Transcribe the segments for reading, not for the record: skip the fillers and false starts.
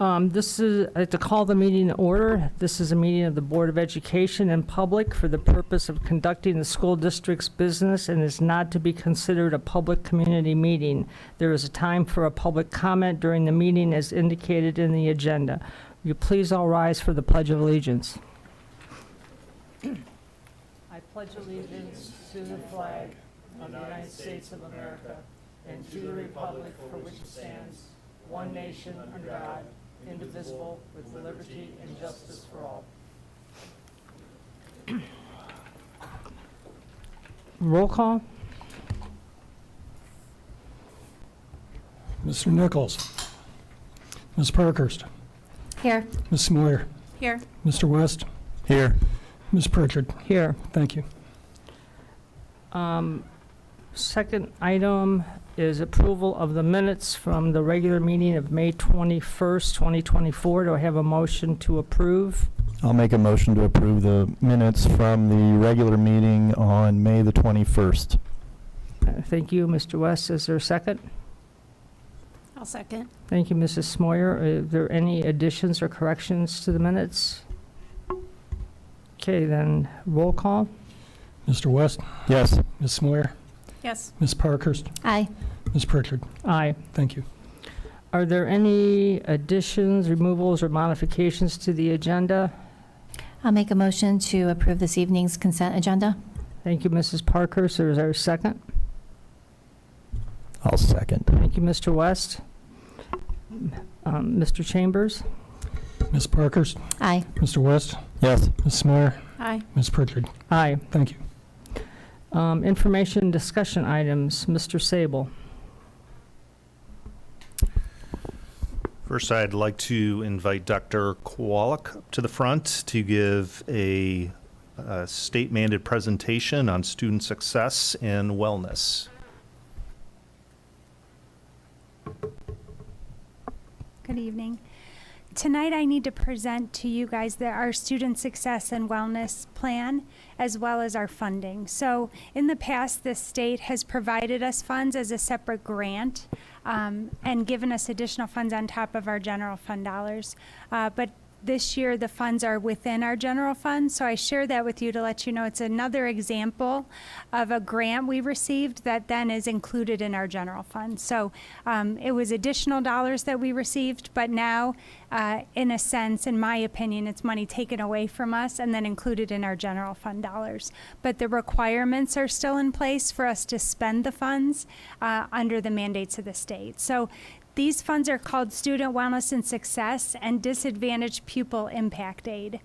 To call the meeting to order. This is a meeting of the Board of Education in public for the purpose of conducting the school district's business and is not to be considered a public community meeting. There is a time for a public comment during the meeting as indicated in the agenda. Will you please all rise for the Pledge of Allegiance? I pledge allegiance to the flag of the United States of America and to the republic for which it stands, one nation under God, indivisible, with liberty and justice for all. Roll call. Mr. Nichols. Ms. Parkhurst. Here. Ms. Moyer. Here. Mr. West. Here. Ms. Pritchard. Here. Thank you. Second item is approval of the minutes from the regular meeting of May 21st, 2024. Do I have a motion to approve? I'll make a motion to approve the minutes from the regular meeting on May the 21st. Thank you, Mr. West. Is there a second? I'll second. Thank you, Mrs. Smoyer. Are there any additions or corrections to the minutes? Okay, then roll call. Mr. West. Yes. Ms. Moyer. Yes. Ms. Parkhurst. Aye. Ms. Pritchard. Aye. Thank you. Are there any additions, removals, or modifications to the agenda? I'll make a motion to approve this evening's consent agenda. Thank you, Mrs. Parkhurst. Is there a second? I'll second. Thank you, Mr. West. Mr. Chambers? Ms. Parkhurst. Aye. Mr. West. Yes. Ms. Moyer. Aye. Ms. Pritchard. Aye. Thank you. Information discussion items. Mr. Sable. First, I'd like to invite Dr. Kowalik up to the front to give a state-mandated presentation on student success and wellness. Good evening. Tonight I need to present to you guys our student success and wellness plan as well as our funding. So in the past, the state has provided us funds as a separate grant and given us additional funds on top of our general fund dollars. But this year the funds are within our general fund, so I share that with you to let you know it's another example of a grant we received that then is included in our general fund. So it was additional dollars that we received, but now in a sense, in my opinion, it's money taken away from us and then included in our general fund dollars. But the requirements are still in place for us to spend the funds under the mandates of the state. So these funds are called Student Wellness and Success and Disadvantaged Pupil Impact Aid.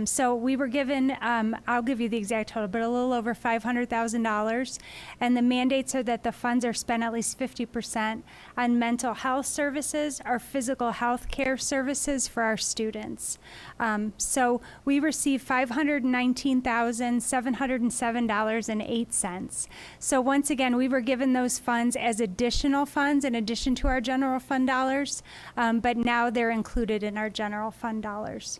So we were given, I'll give you the exact total, but a little over $500,000. And the mandates are that the funds are spent at least 50% on mental health services or physical health care services for our students. So we received $519,707.08. So once again, we were given those funds as additional funds in addition to our general fund dollars, but now they're included in our general fund dollars.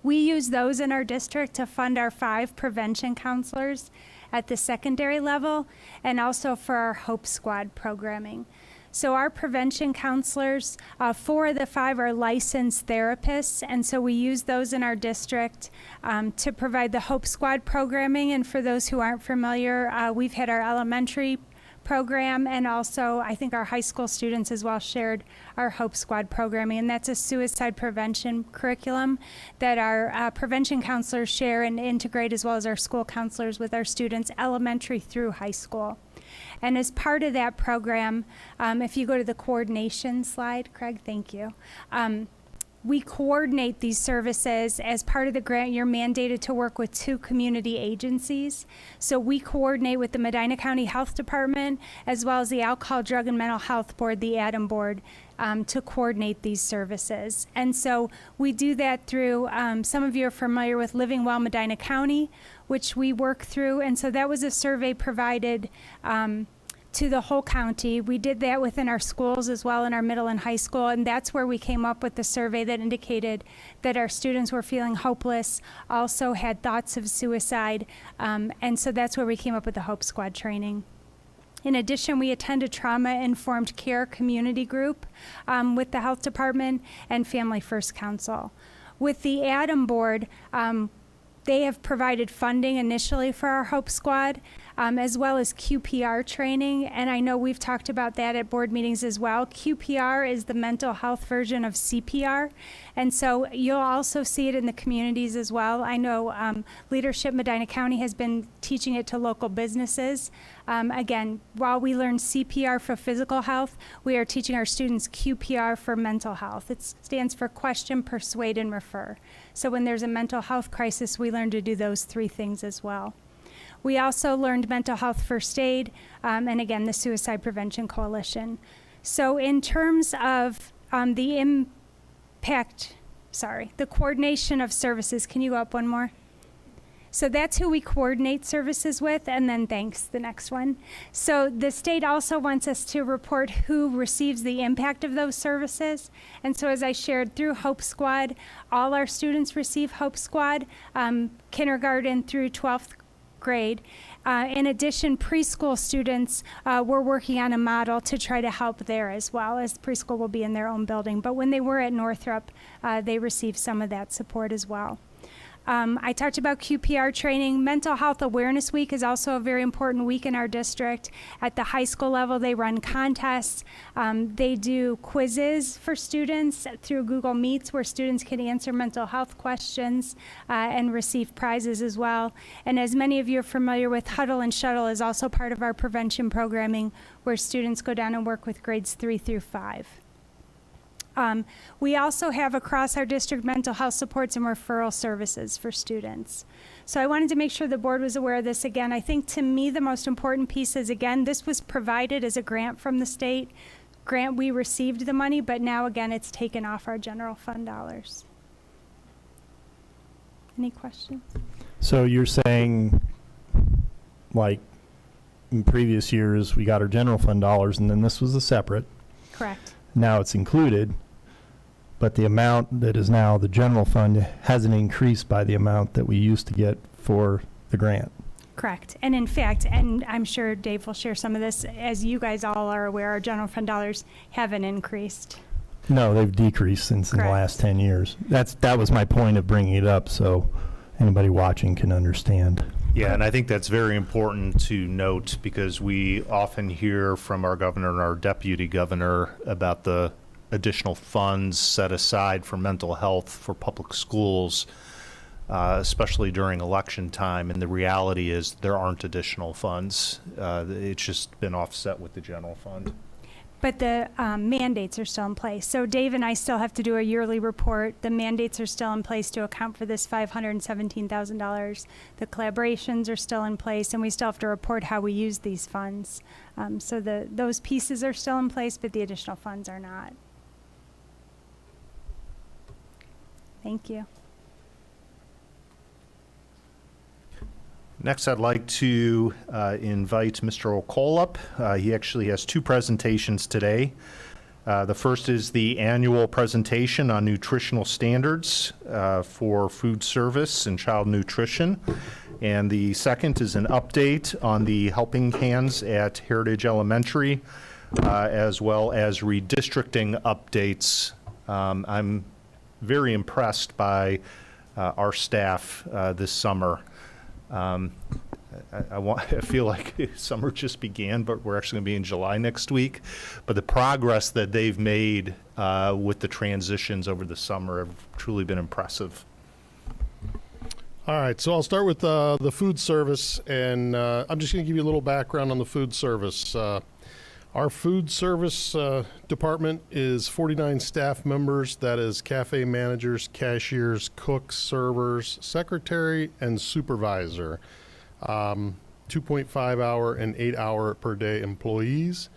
We use those in our district to fund our 5 prevention counselors at the secondary level and also for our Hope Squad programming. So our prevention counselors, 4 of the 5 are licensed therapists, and so we use those in our district to provide the Hope Squad programming. And for those who aren't familiar, we've had our elementary program, and also I think our high school students as well shared our Hope Squad programming, and that's a suicide prevention curriculum that our prevention counselors share and integrate, as well as our school counselors, with our students elementary through high school. And as part of that program, if you go to the coordination slide, Craig, thank you. We coordinate these services. As part of the grant, you're mandated to work with 2 community agencies. So we coordinate with the Medina County Health Department as well as the Alcohol, Drug, and Mental Health Board, the ADAM Board, to coordinate these services. And so we do that through, some of you are familiar with Living Well Medina County, which we work through. And so that was a survey provided to the whole county. We did that within our schools as well, in our middle and high school, and that's where we came up with the survey that indicated that our students were feeling hopeless, also had thoughts of suicide, and so that's where we came up with the Hope Squad training. In addition, we attend a trauma-informed care community group with the health department and Family First Council. With the ADAM board, they have provided funding initially for our Hope Squad, as well as QPR training, and I know we've talked about that at board meetings as well. QPR is the mental health version of CPR, and so you'll also see it in the communities as well. I know Leadership Medina County has been teaching it to local businesses. Again, while we learn CPR for physical health, we are teaching our students QPR for mental health. It stands for question, persuade, and refer. So when there's a mental health crisis, we learn to do those three things as well. We also learned mental health first aid, and again, the Suicide Prevention Coalition. So in terms of the coordination of services, can you go up one more? So that's who we coordinate services with, and then thanks, the next one. So the state also wants us to report who receives the impact of those services. And so as I shared through Hope Squad, all our students receive Hope Squad, kindergarten through 12th grade. In addition, preschool students, we're working on a model to try to help there as well, as preschool will be in their own building. But when they were at Northrop, they received some of that support as well. I talked about QPR training. Mental Health Awareness Week is also a very important week in our district. At the high school level, they run contests. They do quizzes for students through Google Meets where students can answer mental health questions and receive prizes as well. And as many of you are familiar with, Huddle and Shuttle is also part of our prevention programming where students go down and work with grades 3 through 5. We also have across our district mental health supports and referral services for students. So I wanted to make sure the board was aware of this. Again, I think to me the most important piece is, again, this was provided as a grant from the state. Grant, we received the money, but now again it's taken off our general fund dollars. Any questions? So you're saying, like, in previous years, we got our general fund dollars, and then this was a separate. Correct. Now it's included, but the amount that is now the general fund hasn't increased by the amount that we used to get for the grant. Correct. And in fact, and I'm sure Dave will share some of this, as you guys all are aware, our general fund dollars haven't increased. No, they've decreased since in the Correct. last 10 years. That was my point of bringing it up, so anybody watching can understand. Yeah, and I think that's very important to note because we often hear from our governor and our deputy governor about the additional funds set aside for mental health for public schools, especially during election time. And the reality is there aren't additional funds. It's just been offset with the general fund. But the mandates are still in place. So Dave and I still have to do a yearly report. The mandates are still in place to account for this $517,000. The collaborations are still in place, and we still have to report how we use these funds. So those pieces are still in place, but the additional funds are not. Thank you. Next, I'd like to invite Mr. O'Cole. He actually has two presentations today. The first is the annual presentation on nutritional standards for food service and child nutrition. And the second is an update on the helping hands at Heritage Elementary, as well as redistricting updates. I'm very impressed by our staff this summer. I feel like summer just began, but we're actually going to be in July next week. But the progress that they've made with the transitions over the summer have truly been impressive. All right, so I'll start with the food service, and I'm just going to give you a little background on the food service. Our food service department is 49 staff members. That is cafe managers, cashiers, cooks, servers, secretary, and supervisor. 2.5 hour and 8 hour per day employees.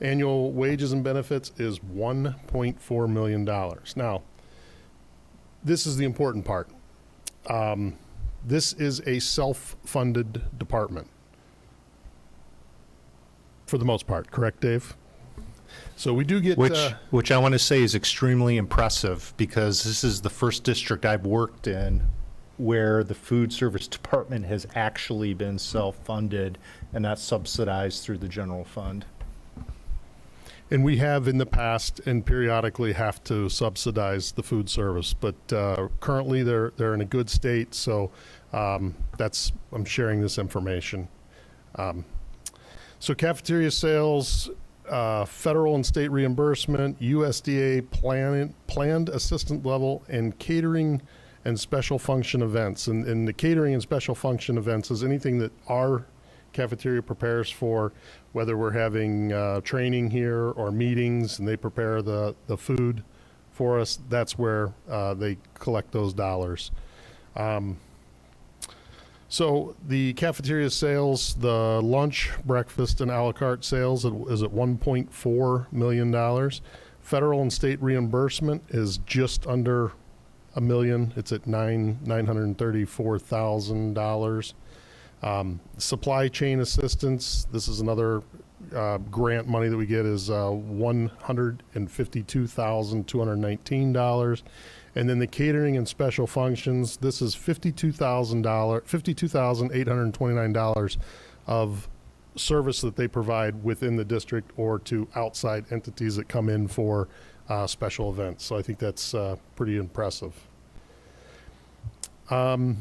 Annual wages and benefits is $1.4 million. Now, this is the important part. This is a self-funded department. For the most part, correct, Dave? So we do get... Which I want to say is extremely impressive because this is the first district I've worked in where the food service department has actually been self-funded and not subsidized through the general fund. And we have in the past and periodically have to subsidize the food service, but currently they're in a good state, so I'm sharing this information. So cafeteria sales, federal and state reimbursement, USDA planned assistant level, and catering and special function events. And the catering and special function events is anything that our cafeteria prepares for, whether we're having training here or meetings and they prepare the food for us. That's where they collect those dollars. So the cafeteria sales, the lunch, breakfast, and a la carte sales is at $1.4 million. Federal and state reimbursement is just under $1 million. It's at $934,000. Supply chain assistance, this is another grant money that we get, is $152,219. And then the catering and special functions, this is $52,829 of service that they provide within the district or to outside entities that come in for special events. So I think that's pretty impressive. So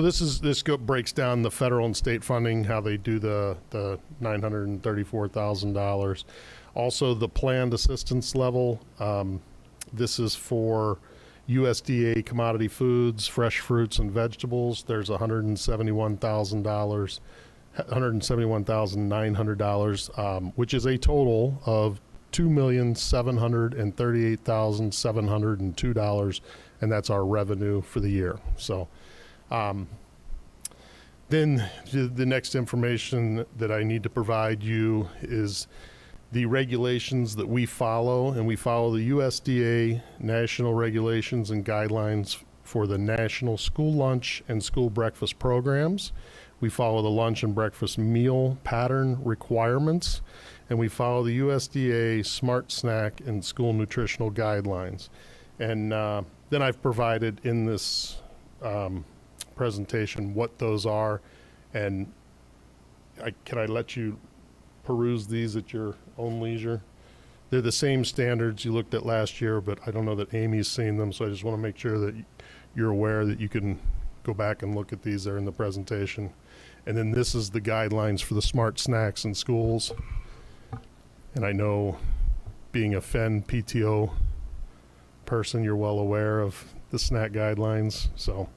this breaks down the federal and state funding, how they do the $934,000. Also, the planned assistance level. This is for USDA commodity foods, fresh fruits and vegetables. There's $171,900, which is a total of $2,738,702, and that's our revenue for the year. So. Then the next information that I need to provide you is the regulations that we follow, and we follow the USDA national regulations and guidelines for the national school lunch and school breakfast programs. We follow the lunch and breakfast meal pattern requirements, and we follow the USDA smart snack and school nutritional guidelines. And then I've provided in this presentation what those are, and can I let you peruse these at your own leisure? They're the same standards you looked at last year, but I don't know that Amy's seen them, so I just want to make sure that you're aware that you can go back and look at these. They're in the presentation. And then this is the guidelines for the smart snacks in schools. And I know, being a FEN PTO person, you're well aware of the snack guidelines, so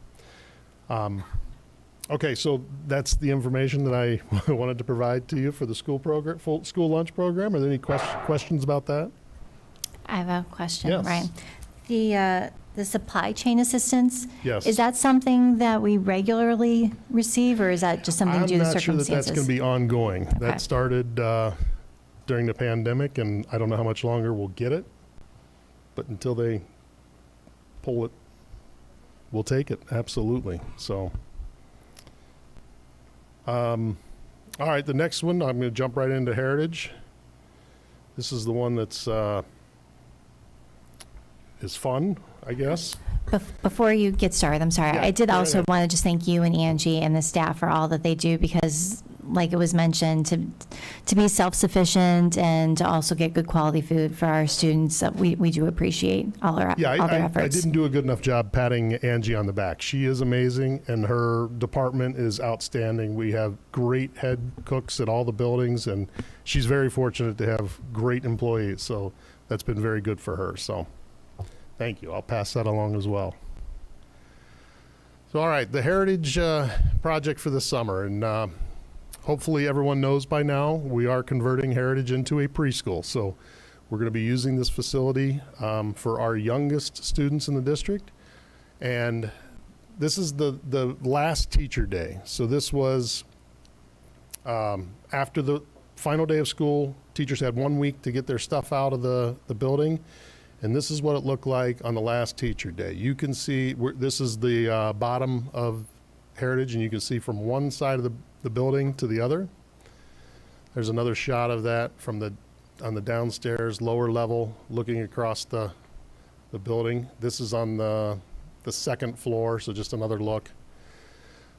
okay, so that's the information that I wanted to provide to you for the school program, full school lunch program. Are there any questions about that? I have a question, Yes. Ryan. The supply chain assistance, Yes. is that something that we regularly receive, or is that just something due to I'm not sure that circumstances? that's going to be ongoing. Okay. That started during the pandemic, and I don't know how much longer we'll get it, but until they pull it, we'll take it, absolutely. So, all right, the next one, I'm going to jump right into Heritage. This is the one that's is fun, I guess. Before you get started, I'm sorry, Yeah, I did go also ahead. want to just thank you and Angie and the staff for all that they do, because like it was mentioned, to be self-sufficient and to also get good quality food for our students, we do appreciate all their Yeah, I efforts. didn't do a good enough job patting Angie on the back. She is amazing, and her department is outstanding. We have great head cooks at all the buildings, and she's very fortunate to have great employees. So that's been very good for her. So thank you. I'll pass that along as well. So, all right, the Heritage project for the summer. And hopefully everyone knows by now, we are converting Heritage into a preschool. So we're going to be using this facility for our youngest students in the district. And this is the last teacher day. So this was after the final day of school. Teachers had 1 week to get their stuff out of the building. And this is what it looked like on the last teacher day. You can see, this is the bottom of Heritage, and you can see from one side of the building to the other. There's another shot of that from on the downstairs lower level, looking across the building. This is on the the second floor, so just another look.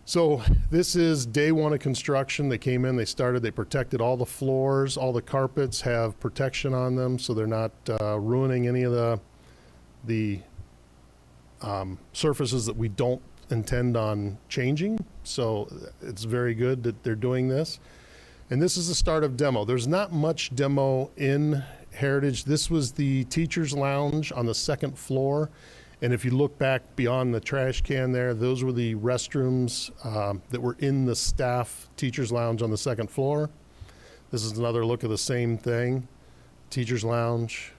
So this is day one of construction. They came in, they started, they protected all the floors, all the carpets have protection on them, so they're not ruining any of the surfaces that we don't intend on changing. So it's very good that they're doing this. And this is the start of demo. There's not much demo in Heritage. This was the teacher's lounge on the second floor. And if you look back beyond the trash can there, those were the restrooms that were in the staff teacher's lounge on the second floor. This is another look of the same thing, teacher's lounge.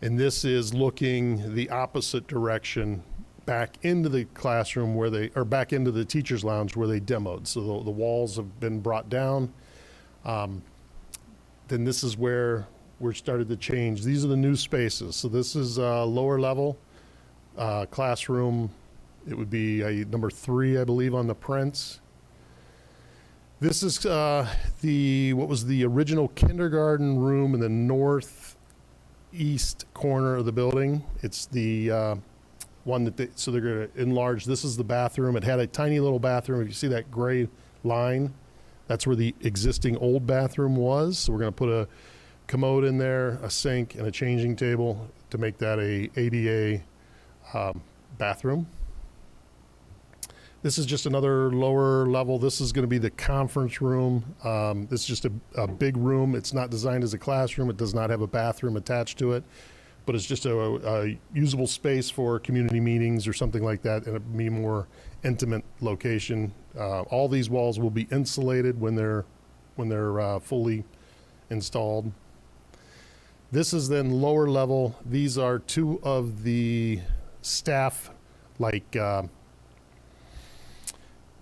And this is looking the opposite direction back into the classroom or back into the teacher's lounge where they demoed. So the walls have been brought down. Then this is where we're started to change. These are the new spaces. So this is lower level classroom. It would be number 3, I believe, on the prints. This is what was the original kindergarten room in the northeast corner of the building. It's the one that so they're going to enlarge. This is the bathroom. It had a tiny little bathroom. If you see that gray line, that's where the existing old bathroom was. So we're going to put a commode in there, a sink, and a changing table to make that a ADA bathroom. This is just another lower level. This is going to be the conference room. This is just a big room. It's not designed as a classroom. It does not have a bathroom attached to it, but it's just a usable space for community meetings or something like that, and a more intimate location. All these walls will be insulated when they're fully installed. This is then lower level. These are 2 of the staff,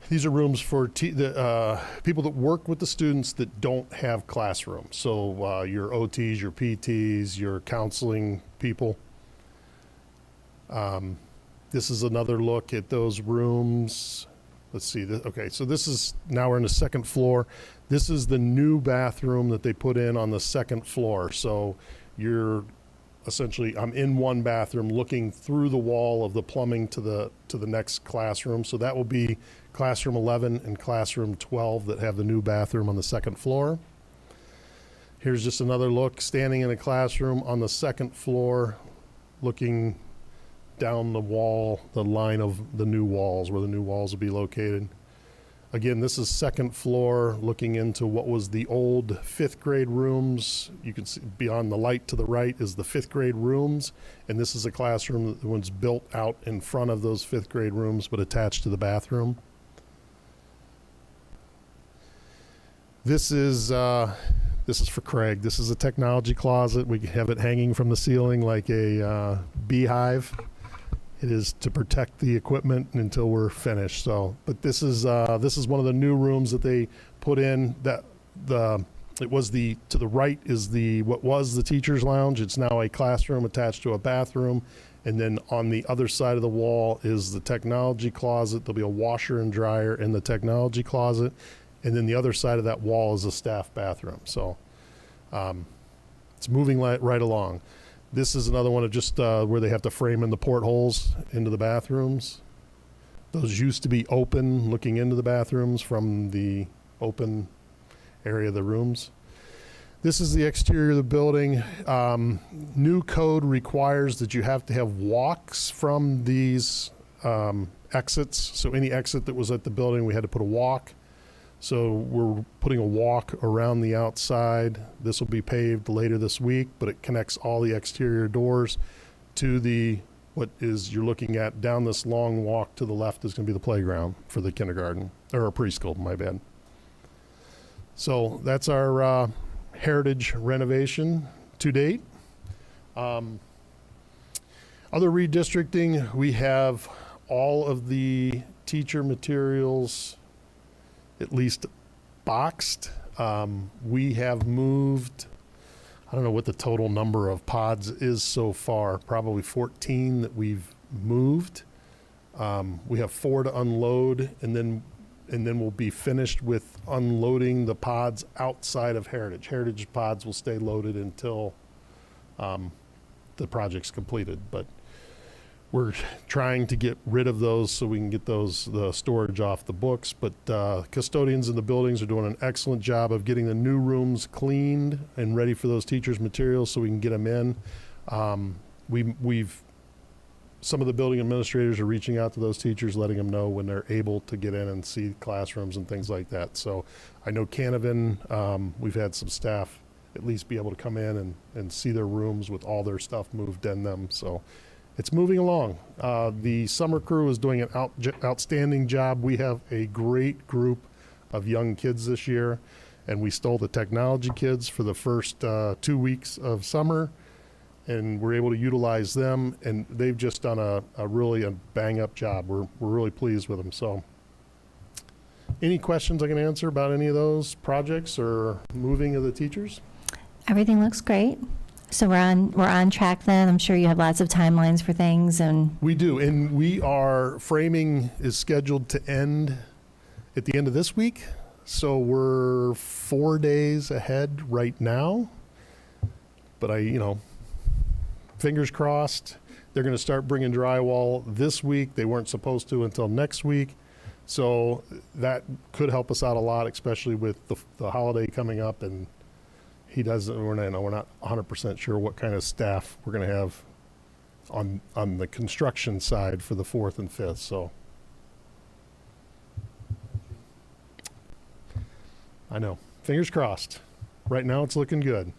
these are rooms for the people that work with the students that don't have classrooms. So your OTs, your PTs, your counseling people. This is another look at those rooms. Let's see. Okay, so this is, now we're in the second floor. This is the new bathroom that they put in on the second floor. So you're essentially, I'm in one bathroom looking through the wall of the plumbing to the next classroom. So that will be classroom 11 and classroom 12 that have the new bathroom on the second floor. Here's just another look, standing in a classroom on the second floor, looking down the wall, the line of the new walls, where the new walls will be located. Again, this is second floor, looking into what was the old 5th grade rooms. You can see beyond the light to the right is the 5th grade rooms, and this is a classroom that was built out in front of those 5th grade rooms, but attached to the bathroom. This is for Craig. This is a technology closet. We have it hanging from the ceiling like a beehive. It is to protect the equipment until we're finished. So, but this is one of the new rooms that they put in. To the right is what was the teacher's lounge. It's now a classroom attached to a bathroom, and then on the other side of the wall is the technology closet. There'll be a washer and dryer in the technology closet, and then the other side of that wall is a staff bathroom. So, it's moving right along. This is another one of just where they have to frame in the portholes into the bathrooms. Those used to be open, looking into the bathrooms from the open area of the rooms. This is the exterior of the building. New code requires that you have to have walks from these exits. So any exit that was at the building, we had to put a walk. So we're putting a walk around the outside. This will be paved later this week, but it connects all the exterior doors to what is you're looking at down this long walk to the left is going to be the playground for the kindergarten, or preschool, my bad. So that's our heritage renovation to date. Other redistricting, we have all of the teacher materials at least boxed. We have moved, I don't know what the total number of pods is so far, probably 14 that we've moved. We have 4 to unload, and then we'll be finished with unloading the pods outside of Heritage. Heritage pods will stay loaded until the project's completed. But We're trying to get rid of those so we can get the storage off the books, but custodians in the buildings are doing an excellent job of getting the new rooms cleaned and ready for those teachers' materials so we can get them in. Some of the building administrators are reaching out to those teachers, letting them know when they're able to get in and see classrooms and things like that. So I know Canavan, we've had some staff at least be able to come in and see their rooms with all their stuff moved in them. So it's moving along. The summer crew is doing an outstanding job. We have a great group of young kids this year, and we stole the technology kids for the first 2 weeks of summer, and we're able to utilize them, and they've just done a really bang-up job. We're really pleased with them. So any questions I can answer about any of those projects or moving of the teachers? Everything looks great. So we're on track then. I'm sure you have lots of timelines for things and We do, and framing is scheduled to end at the end of this week. So we're 4 days ahead right now. But fingers crossed, they're going to start bringing drywall this week. They weren't supposed to until next week. So that could help us out a lot, especially with the holiday coming up, and we're not 100% sure what kind of staff we're going to have on the construction side for the 4th and 5th. So I know, fingers crossed. Right now it's looking good.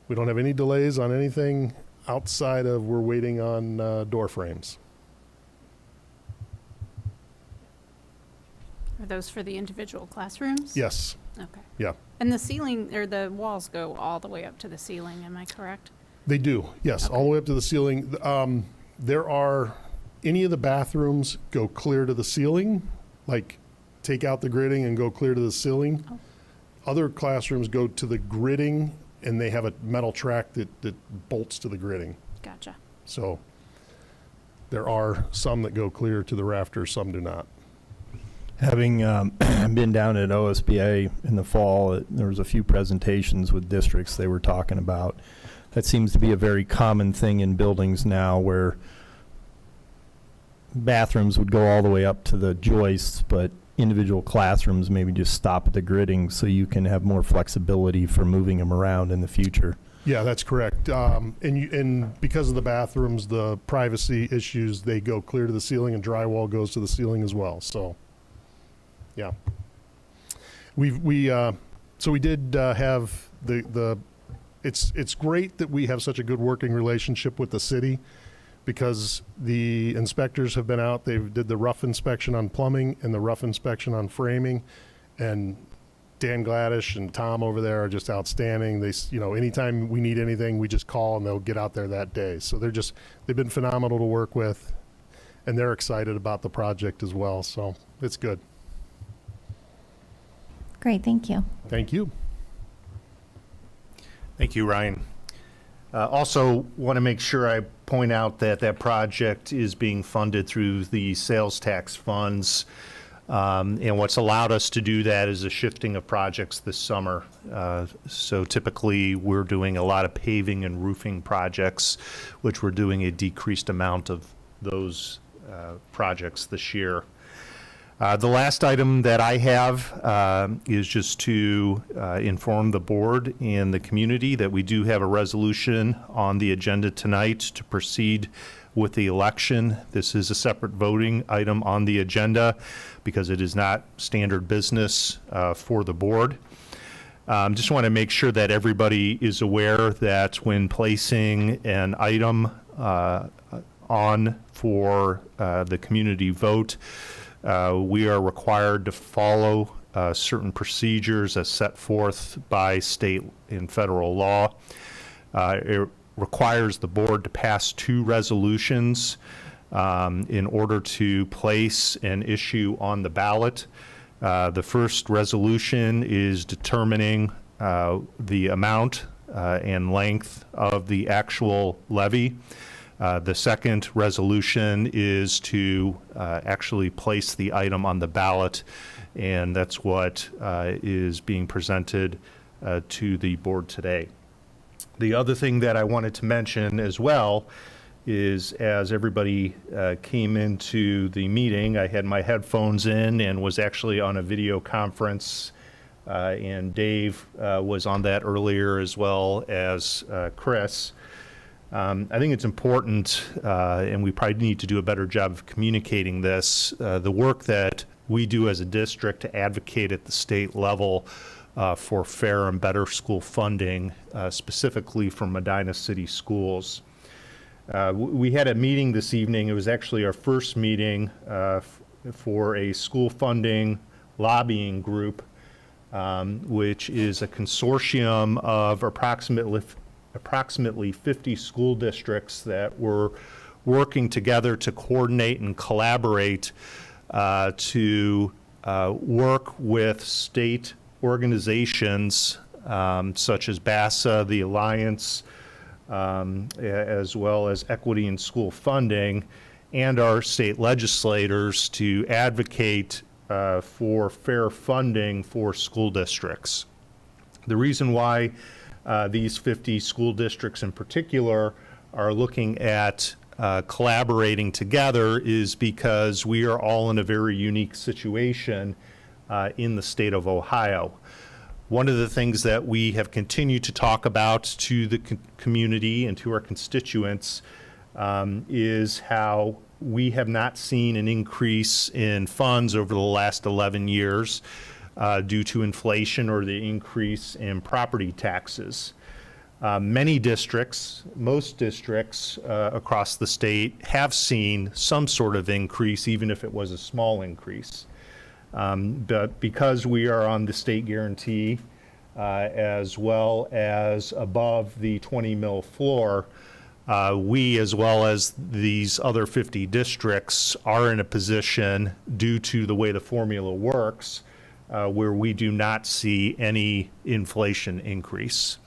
We don't have any delays on anything outside of we're waiting on door frames. Are those for the individual classrooms? Yes. Okay. Yeah. And the ceiling, or the walls go all the way up to the ceiling, am I correct? They do, yes, all the way up to the ceiling. Any of the bathrooms go clear to the ceiling, like take out the gridding and go clear to the ceiling. Oh. Other classrooms go to the gridding, and they have a metal track that bolts to the gridding. Gotcha. So there are some that go clear to the rafters, some do not. Having been down at OSBA in the fall, there was a few presentations with districts they were talking about. That seems to be a very common thing in buildings now, where bathrooms would go all the way up to the joists, but individual classrooms maybe just stop at the gridding, so you can have more flexibility for moving them around in the future. Yeah, that's correct. And because of the bathrooms, the privacy issues, they go clear to the ceiling, and drywall goes to the ceiling as well. So, yeah. We did have it's great that we have such a good working relationship with the city, because the inspectors have been out. They did the rough inspection on plumbing and the rough inspection on framing, and Dan Gladish and Tom over there are just outstanding. They, anytime we need anything, we just call and they'll get out there that day. So they've been phenomenal to work with, and they're excited about the project as well. So it's good. great, thank you. Thank you. Thank you, Ryan. Also, want to make sure I point out that project is being funded through the sales tax funds. And what's allowed us to do that is a shifting of projects this summer. So typically, we're doing a lot of paving and roofing projects, which we're doing a decreased amount of those projects this year. The last item that I have is just to inform the board and the community that we do have a resolution on the agenda tonight to proceed with the election. This is a separate voting item on the agenda because it is not standard business for the board. Just want to make sure that everybody is aware that when placing an item on for the community vote, we are required to follow certain procedures as set forth by state and federal law. It requires the board to pass 2 resolutions in order to place an issue on the ballot. The first resolution is determining the amount and length of the actual levy. The second resolution is to actually place the item on the ballot, and that's what is being presented to the board today. The other thing that I wanted to mention as well is as everybody came into the meeting, I had my headphones in and was actually on a video conference, and Dave was on that earlier as well as Chris. I think it's important, and we probably need to do a better job of communicating this, the work that we do as a district to advocate at the state level for fair and better school funding, specifically for Medina City schools. We had a meeting this evening. It was actually our first meeting for a school funding lobbying group, which is a consortium of approximately 50 school districts that were working together to coordinate and collaborate to work with state organizations such as BASA, the Alliance, as well as Equity in School Funding, and our state legislators to advocate for fair funding for school districts. The reason why these 50 school districts in particular are looking at collaborating together is because we are all in a very unique situation in the state of Ohio. One of the things that we have continued to talk about to the community and to our constituents is how we have not seen an increase in funds over the last 11 years due to inflation or the increase in property taxes. Many districts, most districts across the state have seen some sort of increase, even if it was a small increase. But because we are on the state guarantee, as well as above the 20 mil floor, we, as well as these other 50 districts, are in a position, due to the way the formula works, where we do not see any inflation increase.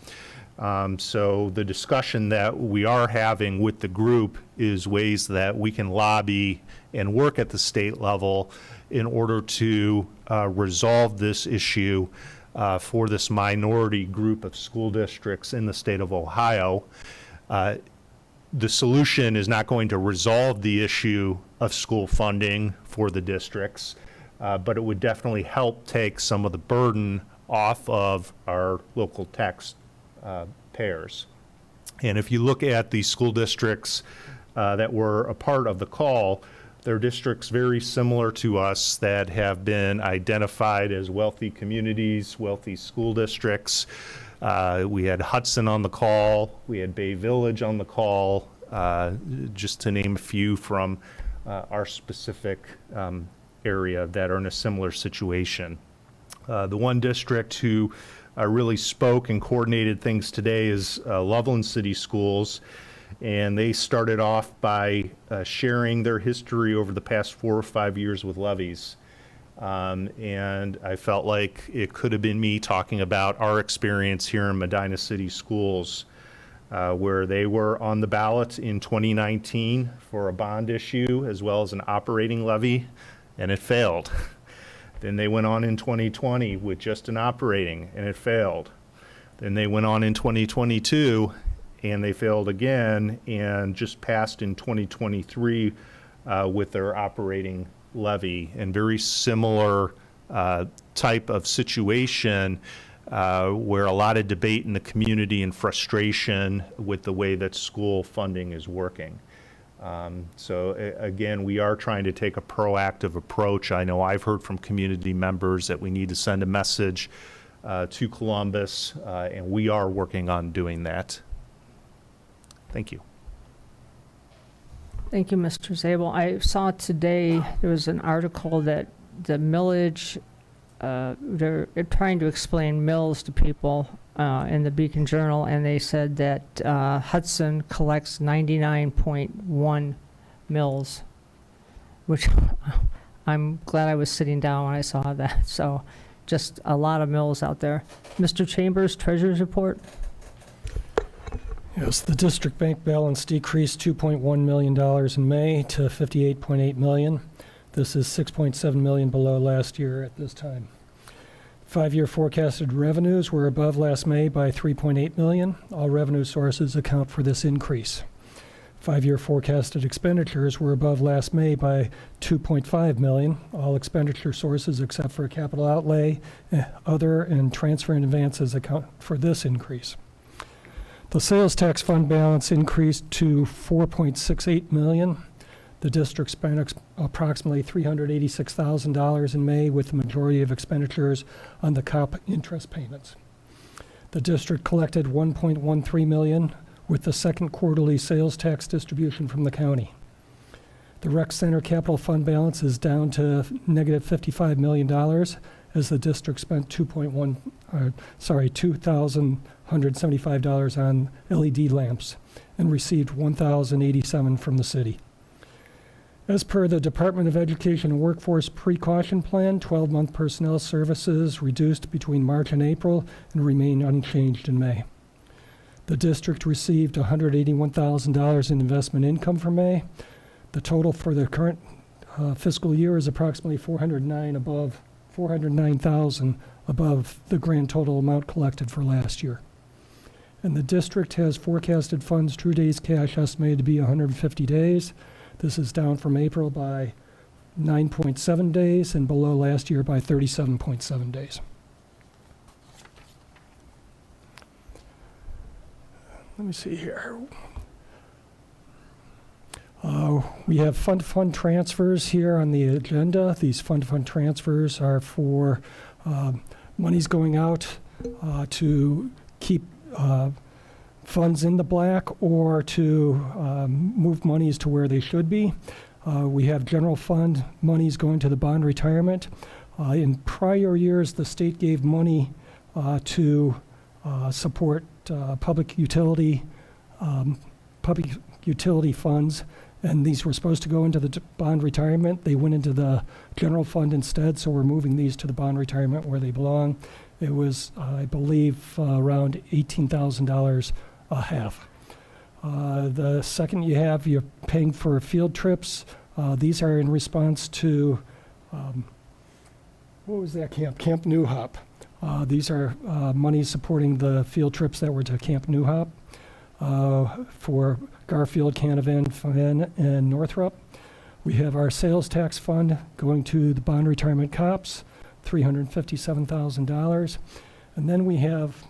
So the discussion that we are having with the group is ways that we can lobby and work at the state level in order to resolve this issue for this minority group of school districts in the state of Ohio. The solution is not going to resolve the issue of school funding for the districts, but it would definitely help take some of the burden off of our local tax payers. And if you look at the school districts that were a part of the call, they're districts very similar to us that have been identified as wealthy communities, wealthy school districts. We had Hudson on the call, we had Bay Village on the call, just to name a few from our specific area that are in a similar situation. The one district who really spoke and coordinated things today is Loveland City Schools, and they started off by sharing their history over the past 4 or 5 years with levies. And I felt like it could have been me talking about our experience here in Medina City Schools, where they were on the ballot in 2019 for a bond issue as well as an operating levy, and it failed. Then they went on in 2020 with just an operating, and it failed. Then they went on in 2022, and they failed again, and just passed in 2023 with their operating levy. And very similar type of situation where a lot of debate in the community and frustration with the way that school funding is working. So again, we are trying to take a proactive approach. I know I've heard from community members that we need to send a message to Columbus, and we are working on doing that. Thank you. Thank you, Mr. Zabel. I saw today there was an article that the millage, they're trying to explain mills to people in the Beacon Journal, and they said that Hudson collects 99.1 mills, which I'm glad I was sitting down when I saw that. So just a lot of mills out there. Mr. Chambers, Treasurer's Report. Yes, the district bank balance decreased $2.1 million in May to $58.8 million. This is $6.7 million below last year at this time. 5-year forecasted revenues were above last May by $3.8 million. All revenue sources account for this increase. 5-year forecasted expenditures were above last May by $2.5 million. All expenditure sources except for capital outlay, other, and transfer and advances account for this increase. The sales tax fund balance increased to $4.68 million. The district spent approximately $386,000 in May, with the majority of expenditures on the COP interest payments. The district collected $1.13 million with the second quarterly sales tax distribution from the county. The rec center capital fund balance is down to negative $55 million, as the district spent $2,175 on LED lamps and received $1,087 from the city. As per the Department of Education and Workforce Precaution Plan, 12-month personnel services reduced between March and April and remain unchanged in May. The district received $181,000 in investment income for May. The total for the current fiscal year is approximately $409,000 above the grand total amount collected for last year. And the district has forecasted funds true days cash estimated to be 150 days. This is down from April by 9.7 days and below last year by 37.7 days. Let me see here. We have fund transfers here on the agenda. These fund transfers are for monies going out to keep funds in the black or to move monies to where they should be. We have general fund monies going to the bond retirement. In prior years, the state gave money to support public utility funds, and these were supposed to go into the bond retirement. They went into the general fund instead, so we're moving these to the bond retirement where they belong. It was, I believe, around $18,000 a half. The second you're paying for field trips. These are in response to, what was that camp? Camp New Hop. These are money supporting the field trips that were to Camp New Hop for Garfield, Canavan, Finn, and Northrop. We have our sales tax fund going to the bond retirement cops, $357,000. And then we have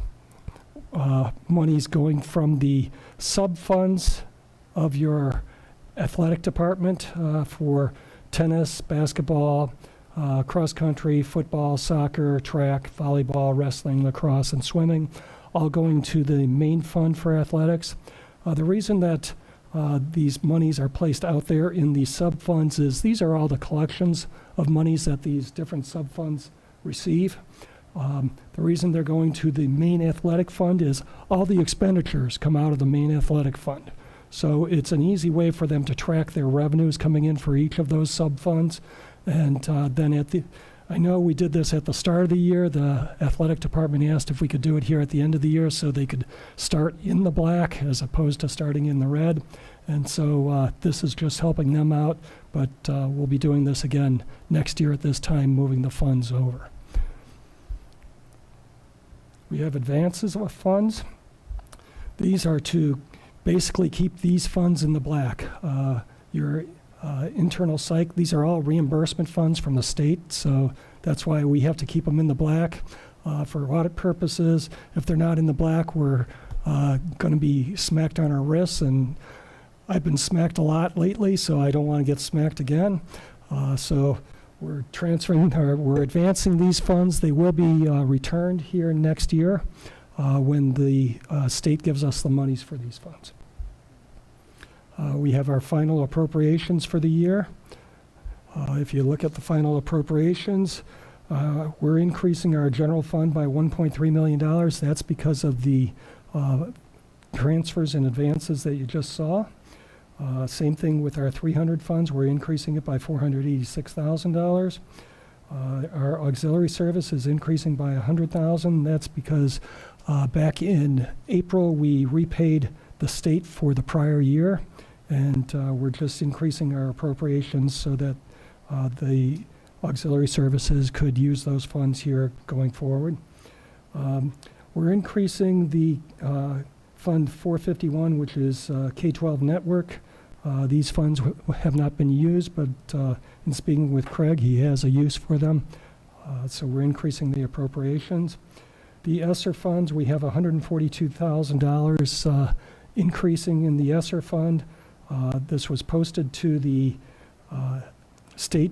monies going from the sub-funds of your athletic department for tennis, basketball, cross-country, football, soccer, track, volleyball, wrestling, lacrosse, and swimming, all going to the main fund for athletics. The reason that these monies are placed out there in these sub-funds is these are all the collections of monies that these different sub-funds receive. The reason they're going to the main athletic fund is all the expenditures come out of the main athletic fund. So it's an easy way for them to track their revenues coming in for each of those sub-funds. And then I know we did this at the start of the year. The athletic department asked if we could do it here at the end of the year so they could start in the black as opposed to starting in the red. And so this is just helping them out, but we'll be doing this again next year at this time, moving the funds over. We have advances of funds. These are to basically keep these funds in the black. Your internal psych, these are all reimbursement funds from the state, so that's why we have to keep them in the black for audit purposes. If they're not in the black, we're going to be smacked on our wrists, and I've been smacked a lot lately, so I don't want to get smacked again. So we're we're advancing these funds. They will be returned here next year when the state gives us the monies for these funds. We have our final appropriations for the year. If you look at the final appropriations, we're increasing our general fund by $1.3 million. That's because of the transfers and advances that you just saw. Same thing with our 300 funds. We're increasing it by $486,000. Our auxiliary service is increasing by $100,000. That's because back in April, we repaid the state for the prior year, and we're just increasing our appropriations so that the auxiliary services could use those funds here going forward. We're increasing the Fund 451, which is K-12 network. These funds have not been used, but in speaking with Craig, he has a use for them. So we're increasing the appropriations. The ESSER funds, we have $142,000 increasing in the ESSER fund. This was posted to the state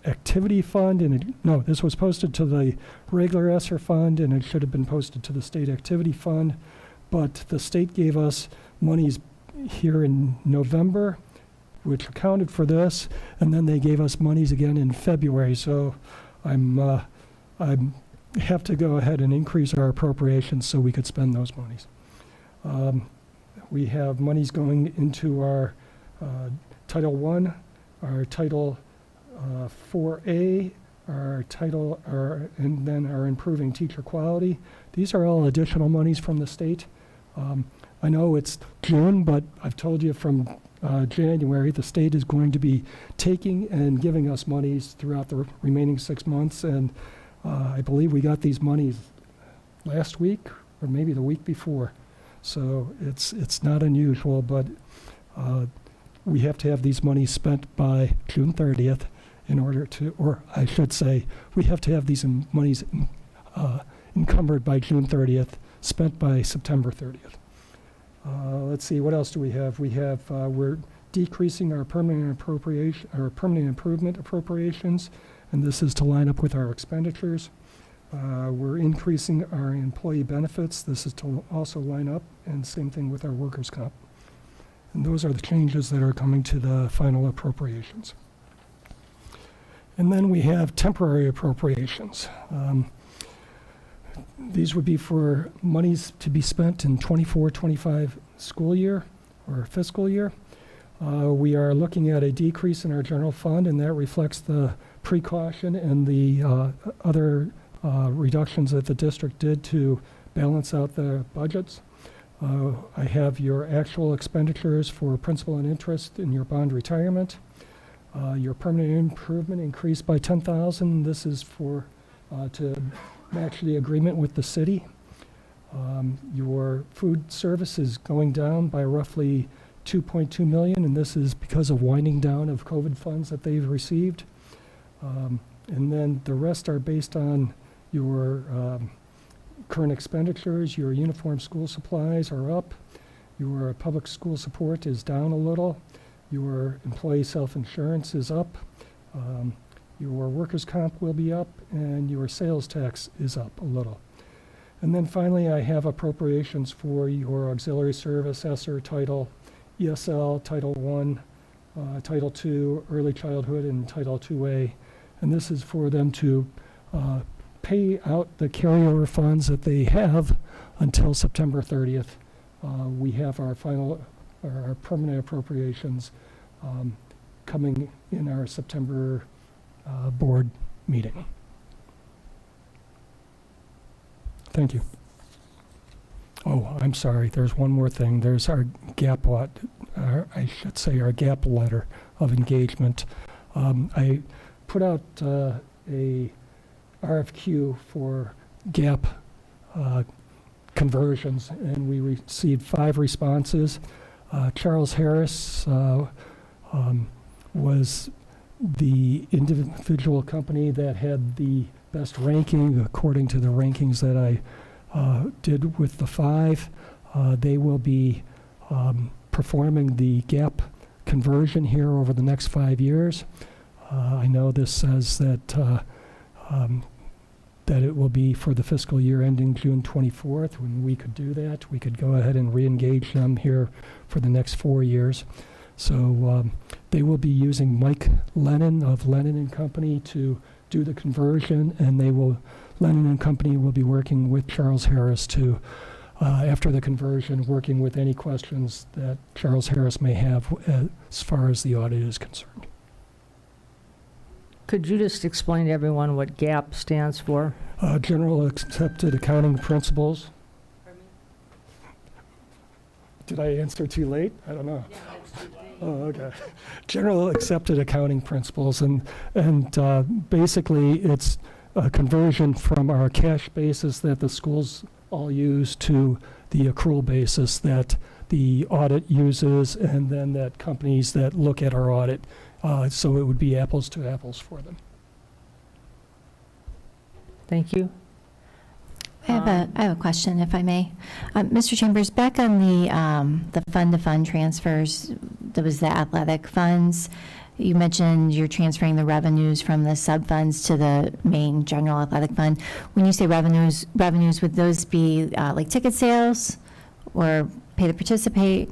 activity fund, and this was posted to the regular ESSER fund, and it should have been posted to the state activity fund. But the state gave us monies here in November, which accounted for this, and then they gave us monies again in February. So I have to go ahead and increase our appropriations so we could spend those monies. We have monies going into our Title I, our Title 4A, and then our improving teacher quality. These are all additional monies from the state. I know it's June, but I've told you from January, the state is going to be taking and giving us monies throughout the remaining 6 months, and I believe we got these monies last week or maybe the week before. So it's not unusual, but we have to have these monies spent by June 30th in order to, or I should say, we have to have these monies encumbered by June 30th, spent by September 30th. Let's see, what else do we have? We have, we're decreasing our permanent appropriation, our permanent improvement appropriations, and this is to line up with our expenditures. We're increasing our employee benefits. This is to also line up, and same thing with our workers' comp. And those are the changes that are coming to the final appropriations. And then we have temporary appropriations. These would be for monies to be spent in 24-25 school year or fiscal year. We are looking at a decrease in our general fund, and that reflects the precaution and the other reductions that the district did to balance out the budgets. I have your actual expenditures for principal and interest in your bond retirement. Your permanent improvement increased by $10,000. This is for to match the agreement with the city. Your food service is going down by roughly $2.2 million, and this is because of winding down of COVID funds that they've received. And then the rest are based on your current expenditures. Your uniform school supplies are up. Your public school support is down a little. Your employee self-insurance is up. Your workers' comp will be up, and your sales tax is up a little. And then finally, I have appropriations for your auxiliary service, ESSER, Title, ESL, Title I, Title II, Early Childhood, and Title IIA. And this is for them to pay out the carryover funds that they have until September 30th. We have our final, our permanent appropriations coming in our September board meeting. Thank you. Oh, I'm sorry, there's one more thing. There's our gap, I should say our gap letter of engagement. I put out a RFQ for gap conversions, and we received 5 responses. Charles Harris was the individual company that had the best ranking according to the rankings that I did with the 5. They will be performing the gap conversion here over the next 5 years. I know this says that that it will be for the fiscal year ending June 24th. When we could do that, we could go ahead and re-engage them here for the next 4 years. So they will be using Mike Lennon of Lennon and Company to do the conversion, and Lennon and Company will be working with Charles Harris to, after the conversion, working with any questions that Charles Harris may have as far as the audit is concerned. Could you just explain to everyone what GAP stands for? General Accepted Accounting Principles. Did I answer too late? I don't know. Oh, okay. General Accepted Accounting Principles, and basically it's a conversion from our cash basis that the schools all use to the accrual basis that the audit uses, and then that companies that look at our audit, so it would be apples to apples for them. Thank you. I have a question, if I may. Mr. Chambers, back on the fund-to-fund transfers, there was the athletic funds. You mentioned you're transferring the revenues from the sub-funds to the main general athletic fund. When you say revenues, would those be like ticket sales or pay to participate?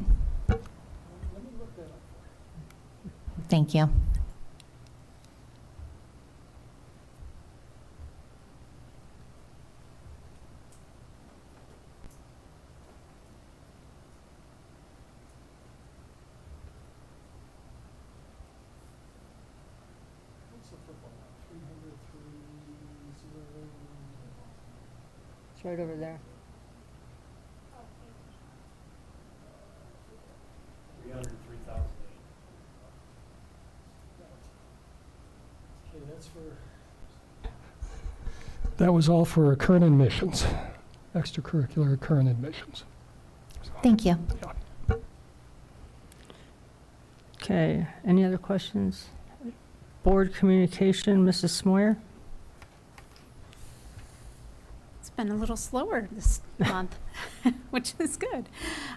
Thank you. It's right over there. That was all for current admissions, extracurricular current admissions. Thank you. Okay, any other questions? Board communication, Mrs. Smoyer? It's been a little slower this month, which is good.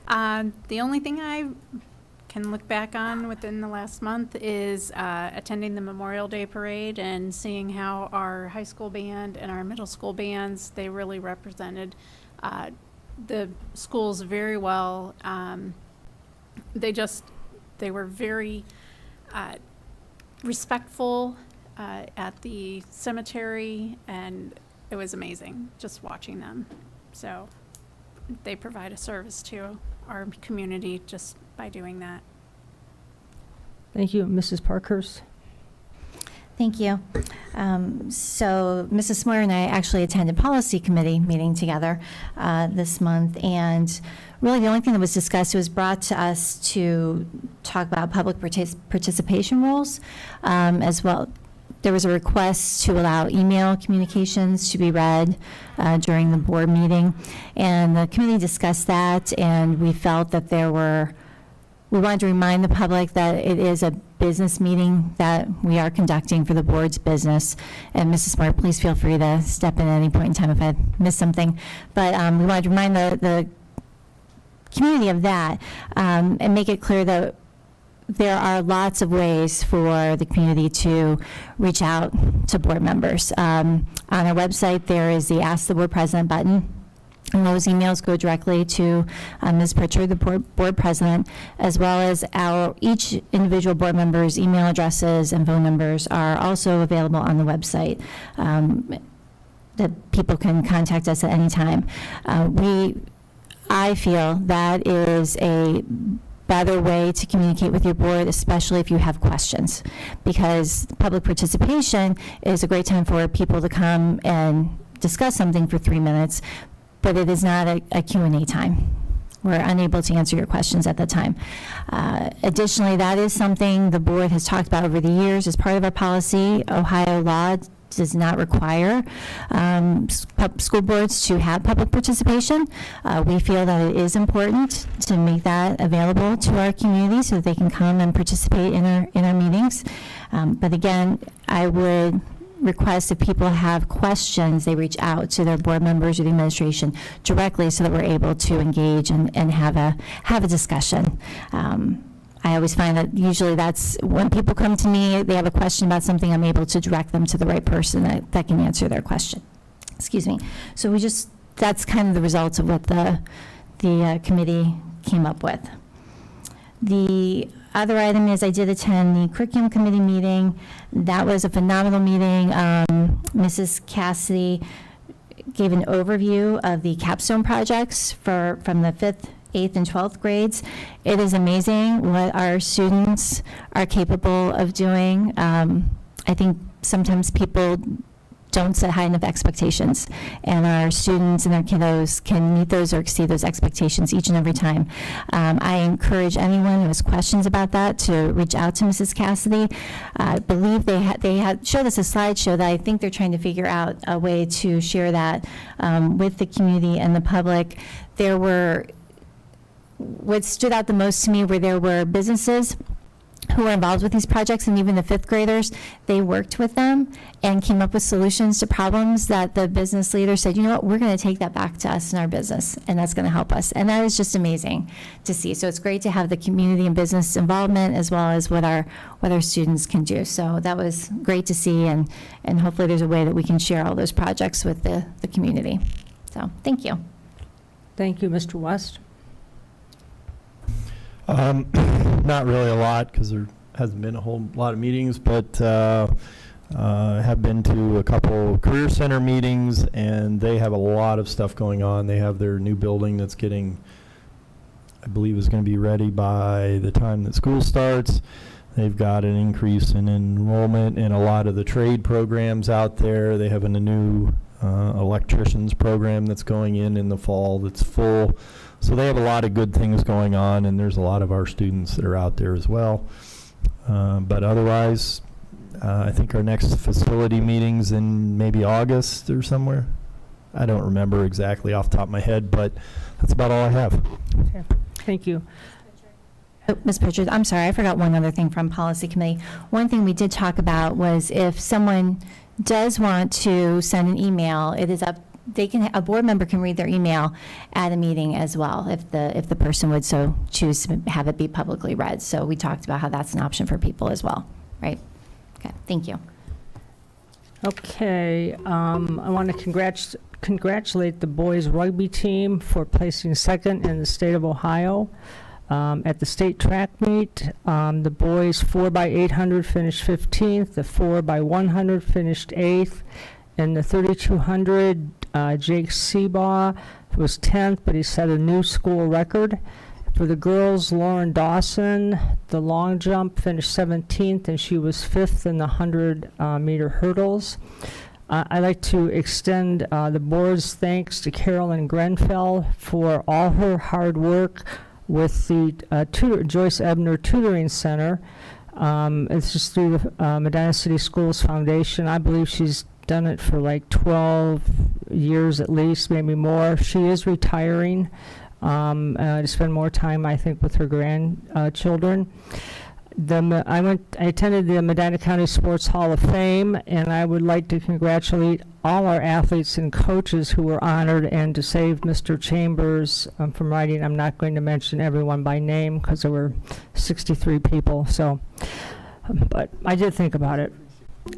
The only thing I can look back on within the last month is attending the Memorial Day Parade and seeing how our high school band and our middle school bands, they really represented the schools very well. They were very respectful at the cemetery, and it was amazing just watching them. So they provide a service to our community just by doing that. Thank you. Mrs. Parkhurst? Thank you. So Mrs. Smoyer and I actually attended policy committee meeting together this month, and really the only thing that was discussed was brought to us to talk about public participation rules as well. There was a request to allow email communications to be read during the board meeting, and the committee discussed that, and we felt that we wanted to remind the public that it is a business meeting that we are conducting for the board's business. And Mrs. Smart, please feel free to step in at any point in time if I missed something. But we wanted to remind the community of that and make it clear that there are lots of ways for the community to reach out to board members. On our website, there is the Ask the Board President button. And those emails go directly to Ms. Pritchard, the board president, as well as each individual board member's email addresses and phone numbers are also available on the website that people can contact us at any time. I feel that is a better way to communicate with your board, especially if you have questions, because public participation is a great time for people to come and discuss something for 3 minutes, but it is not a Q&A time. We're unable to answer your questions at the time. Additionally, that is something the board has talked about over the years as part of our policy. Ohio law does not require school boards to have public participation. We feel that it is important to make that available to our community so that they can come and participate in our meetings. But again, I would request if people have questions, they reach out to their board members or the administration directly so that we're able to engage and have a discussion. I always find that usually that's when people come to me, they have a question about something, I'm able to direct them to the right person that can answer their question. Excuse me. So that's kind of the results of what the committee came up with. The other item is I did attend the curriculum committee meeting. That was a phenomenal meeting. Mrs. Cassidy gave an overview of the capstone projects from the 5th, 8th, and 12th grades. It is amazing what our students are capable of doing. I think sometimes people don't set high enough expectations, and our students and their kiddos can meet those or exceed those expectations each and every time. I encourage anyone who has questions about that to reach out to Mrs. Cassidy. I believe they had showed us a slideshow that I think they're trying to figure out a way to share that with the community and the public. What stood out the most to me were there were businesses who were involved with these projects, and even the fifth graders, they worked with them and came up with solutions to problems that the business leader said, you know what, we're going to take that back to us in our business, and that's going to help us. And that is just amazing to see. So it's great to have the community and business involvement as well as what our students can do. So that was great to see, and hopefully there's a way that we can share all those projects with the community. So thank you. Thank you, Mr. West. Not really a lot because there hasn't been a whole lot of meetings, but have been to a couple career center meetings, and they have a lot of stuff going on. They have their new building that's getting, I believe, is going to be ready by the time that school starts. They've got an increase in enrollment in a lot of the trade programs out there. They have a new electricians program that's going in the fall that's full. So they have a lot of good things going on, and there's a lot of our students that are out there as well. But otherwise, I think our next facility meeting's in maybe August or somewhere. I don't remember exactly off the top of my head, but that's about all I have. Okay. Thank you. Oh, Ms. Pritchard, I'm sorry, I forgot one other thing from Policy Committee. One thing we did talk about was if someone does want to send an email, it is up. A board member can read their email at a meeting as well, if the person would so choose to have it be publicly read. So we talked about how that's an option for people as well, right? Okay, thank you. Okay, I want to congratulate the boys rugby team for placing second in the state of Ohio. At the state track meet, the boys 4x800 finished 15th, the 4x100 finished 8th, and the 3200, Jake Seabaugh was 10th, but he set a new school record. For the girls, Lauren Dawson, the long jump, finished 17th, and she was 5th in the 100-meter hurdles. I'd like to extend the board's thanks to Carolyn Grenfell for all her hard work with the Joyce Ebner Tutoring Center. It's just through the Medina City Schools Foundation. I believe she's done it for like 12 years at least, maybe more. She is retiring to spend more time, I think, with her grandchildren. I attended the Medina County Sports Hall of Fame, and I would like to congratulate all our athletes and coaches who were honored, and to save Mr. Chambers from writing, I'm not going to mention everyone by name because there were 63 people. So, but I did think about it.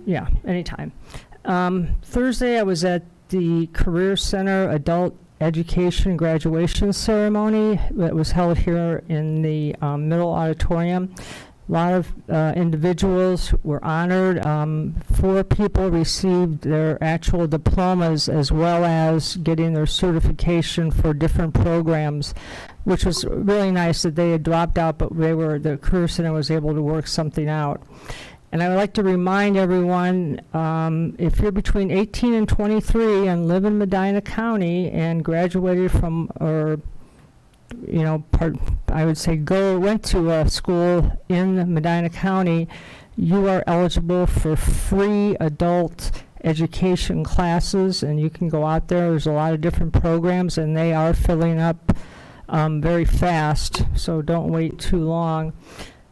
Yeah, anytime. Thursday, I was at the Career Center Adult Education Graduation Ceremony that was held here in the Middle Auditorium. A lot of individuals were honored. 4 people received their actual diplomas as well as getting their certification for different programs, which was really nice that they had dropped out, but the Career Center was able to work something out. And I would like to remind everyone, if you're between 18 and 23 and live in Medina County and graduated from, or, you know, I would say went to a school in Medina County, you are eligible for free adult education classes, and you can go out there. There's a lot of different programs, and they are filling up very fast, so don't wait too long.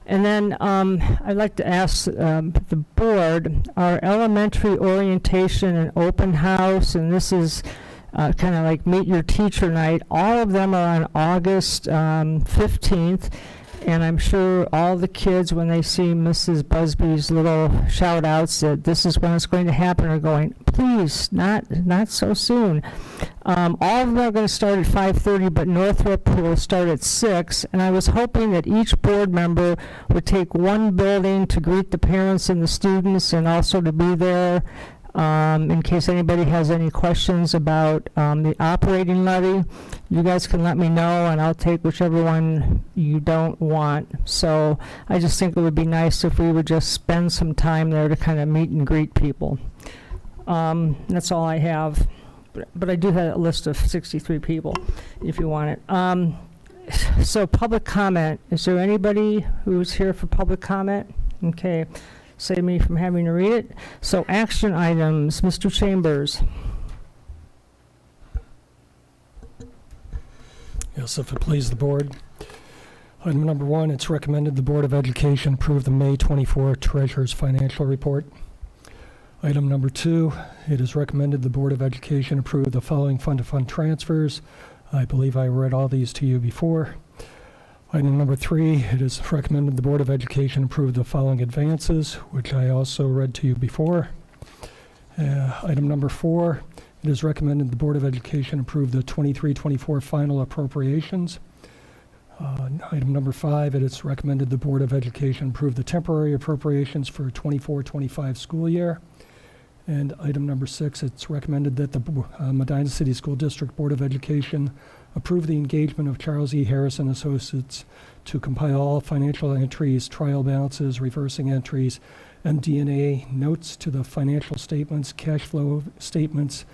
And then I'd like to ask the board, our elementary orientation and open house, and this is kind of like meet your teacher night, all of them are on August 15th. And I'm sure all the kids, when they see Mrs. Busby's little shout outs that this is when it's going to happen, are going, please, not so soon. All of them are going to start at 5:30, but Northrop will start at 6. And I was hoping that each board member would take one building to greet the parents and the students, and also to be there in case anybody has any questions about the operating levy. You guys can let me know, and I'll take whichever one you don't want. So I just think it would be nice if we would just spend some time there to kind of meet and greet people. That's all I have. But I do have a list of 63 people, if you want it. So public comment. Is there anybody who's here for public comment? Okay. Save me from having to read it. So action items, Mr. Chambers. Yes, if it please the board. Item number 1, it's recommended the Board of Education approve the May 24 Treasurer's Financial Report. Item number 2, it is recommended the Board of Education approve the following fund-to-fund transfers. I believe I read all these to you before. Item number 3, it is recommended the Board of Education approve the following advances, which I also read to you before. Item number 4, it is recommended the Board of Education approve the 23-24 final appropriations. Item number 5, it is recommended the Board of Education approve the temporary appropriations for 24-25 school year. And item number 6, it's recommended that the Medina City School District Board of Education approve the engagement of Charles E. Harrison Associates to compile all financial entries, trial balances, reversing entries, MD&A notes to the financial statements, cash flow statements,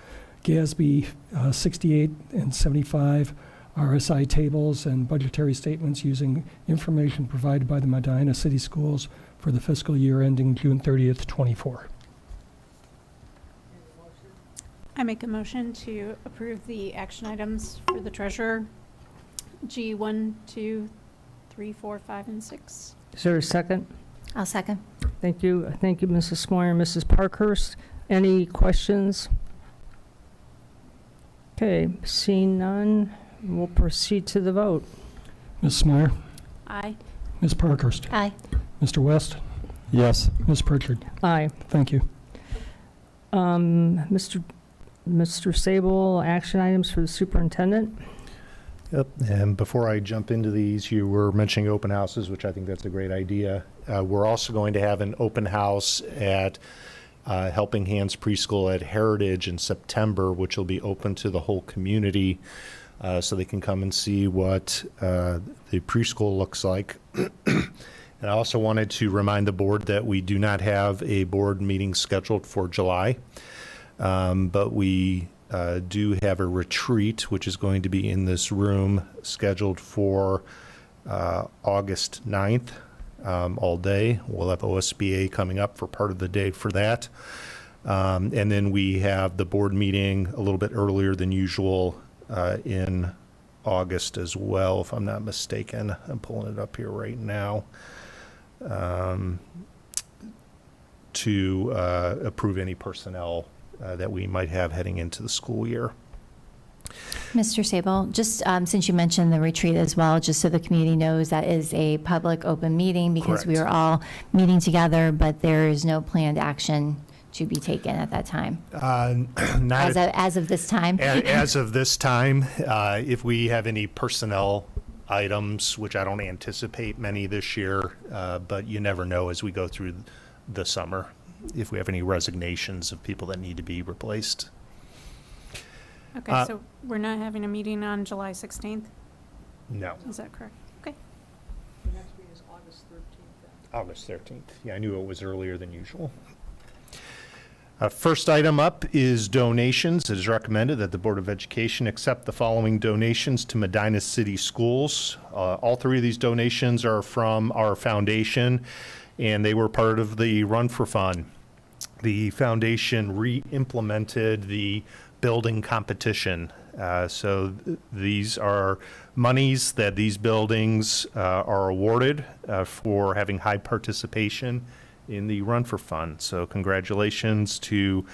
GASB 68 and 75, RSI tables, and budgetary statements using information provided by the Medina City Schools for the fiscal year ending June 30th, 24. I make a motion to approve the action items for the treasurer, G1, 2, 3, 4, 5, and 6. Is there a second? I'll second. Thank you. Thank you, Mrs. Smoyer and Mrs. Parkhurst. Any questions? Okay, seeing none, we'll proceed to the vote. Ms. Smeyer, Aye. Ms. Parkhurst, Aye. Mr. West, Yes. Ms. Pritchard. Aye. Thank you. Mr. Sable, action items for the superintendent? Yep, and before I jump into these, you were mentioning open houses, which I think that's a great idea. We're also going to have an open house at Helping Hands Preschool at Heritage in September, which will be open to the whole community, so they can come and see what the preschool looks like. And I also wanted to remind the board that we do not have a board meeting scheduled for July, but we do have a retreat, which is going to be in this room, scheduled for August 9th, all day. We'll have OSBA coming up for part of the day for that. And then we have the board meeting a little bit earlier than usual in August as well, if I'm not mistaken. I'm pulling it up here right now. To approve any personnel that we might have heading into the school year. Mr. Sable, just since you mentioned the retreat as well, just so the community knows that is a public open meeting because we are all meeting together, but there is no planned action to be taken at that time. As of this time? As of this time, if we have any personnel items, which I don't anticipate many this year, but you never know as we go through the summer, if we have any resignations of people that need to be replaced. Okay, so we're not having a meeting on July 16th? No. Is that correct? Okay. The next meeting is August 13th. August 13th. Yeah, I knew it was earlier than usual. First item up is donations. It is recommended that the Board of Education accept the following donations to Medina City Schools. All three of these donations are from our foundation, and they were part of the Run for Fun. The foundation re-implemented the building competition. So these are monies that these buildings are awarded for having high participation in the Run for Fun. So congratulations to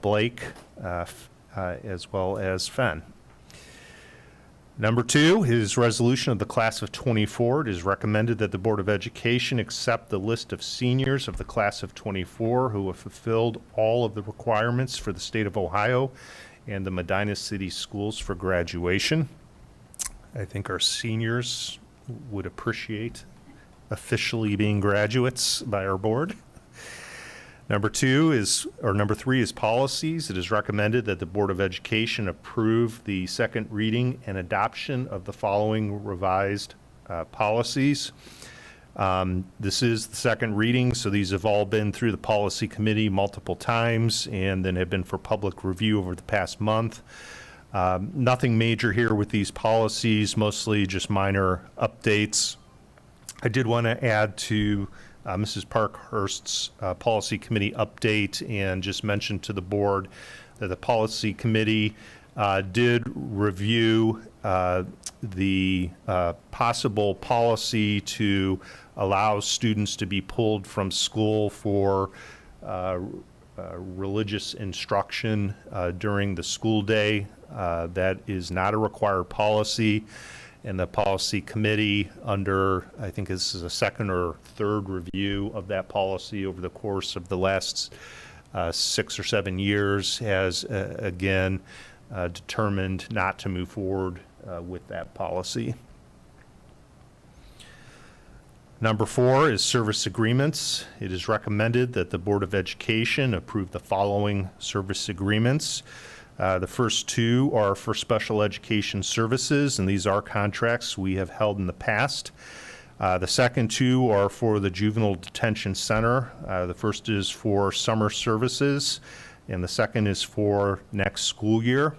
Blake as well as Fenn. Number 2 is resolution of the class of 24. It is recommended that the Board of Education accept the list of seniors of the class of 24 who have fulfilled all of the requirements for the state of Ohio and the Medina City Schools for graduation. I think our seniors would appreciate officially being graduates by our board. Number 3 is policies. It is recommended that the Board of Education approve the second reading and adoption of the following revised policies. This is the second reading, so these have all been through the policy committee multiple times and then have been for public review over the past month. Nothing major here with these policies, mostly just minor updates. I did want to add to Mrs. Parkhurst's policy committee update and just mention to the board that the policy committee did review the possible policy to allow students to be pulled from school for religious instruction during the school day. That is not a required policy, and the policy committee, under, I think this is a second or third review of that policy over the course of the last 6 or 7 years, has again determined not to move forward with that policy. Number 4 is service agreements. It is recommended that the Board of Education approve the following service agreements. The first 2 are for special education services, and these are contracts we have held in the past. The second 2 are for the Juvenile Detention Center. The first is for summer services, and the second is for next school year.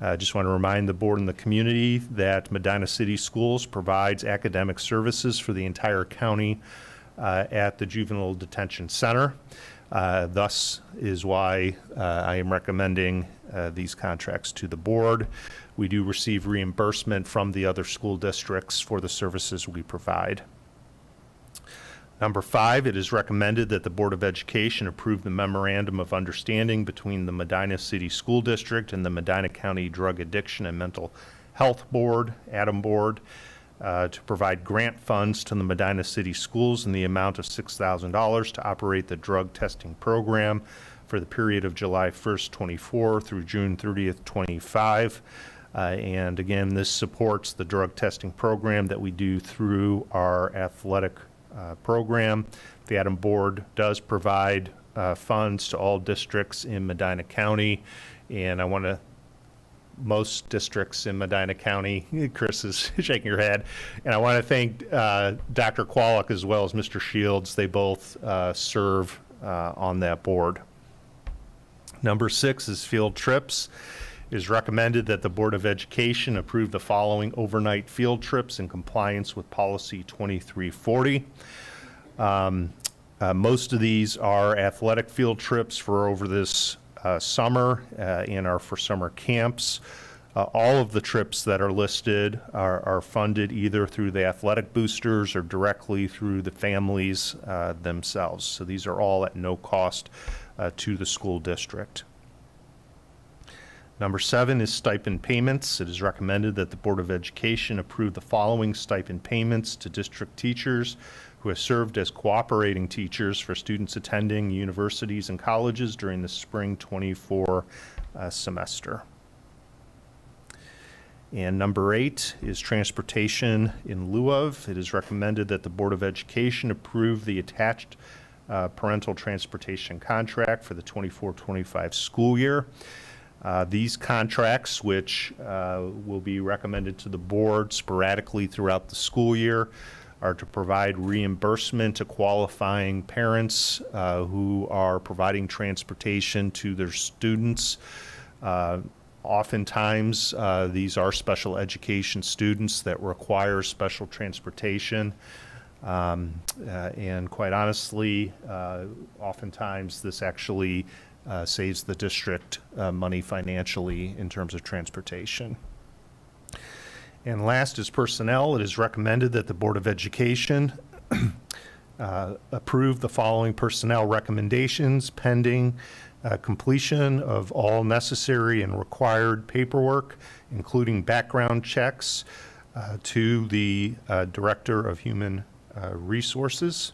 I just want to remind the board and the community that Medina City Schools provides academic services for the entire county at the Juvenile Detention Center. Thus is why I am recommending these contracts to the board. We do receive reimbursement from the other school districts for the services we provide. Number 5, it is recommended that the Board of Education approve the Memorandum of Understanding between the Medina City School District and the Medina County Drug Addiction and Mental Health Board, ADAM Board, to provide grant funds to the Medina City Schools in the amount of $6,000 to operate the drug testing program for the period of July 1st, 24 through June 30th, 25. And again, this supports the drug testing program that we do through our athletic program. The ADAM Board does provide funds to all districts in Medina County, and most districts in Medina County. Chris is shaking her head. And I want to thank Dr. Kwolek as well as Mr. Shields. They both serve on that board. Number 6 is field trips. It is recommended that the Board of Education approve the following overnight field trips in compliance with Policy 2340. Most of these are athletic field trips for over this summer and are for summer camps. All of the trips that are listed are funded either through the athletic boosters or directly through the families themselves. So these are all at no cost to the school district. Number 7 is stipend payments. It is recommended that the Board of Education approve the following stipend payments to district teachers who have served as cooperating teachers for students attending universities and colleges during the spring 24 semester. And number 8 is transportation in lieu of. It is recommended that the Board of Education approve the attached parental transportation contract for the 24-25 school year. These contracts, which will be recommended to the board sporadically throughout the school year, are to provide reimbursement to qualifying parents who are providing transportation to their students. Oftentimes, these are special education students that require special transportation. And quite honestly, oftentimes this actually saves the district money financially in terms of transportation. And last is personnel. It is recommended that the Board of Education approve the following personnel recommendations pending completion of all necessary and required paperwork, including background checks to the Director of Human Resources.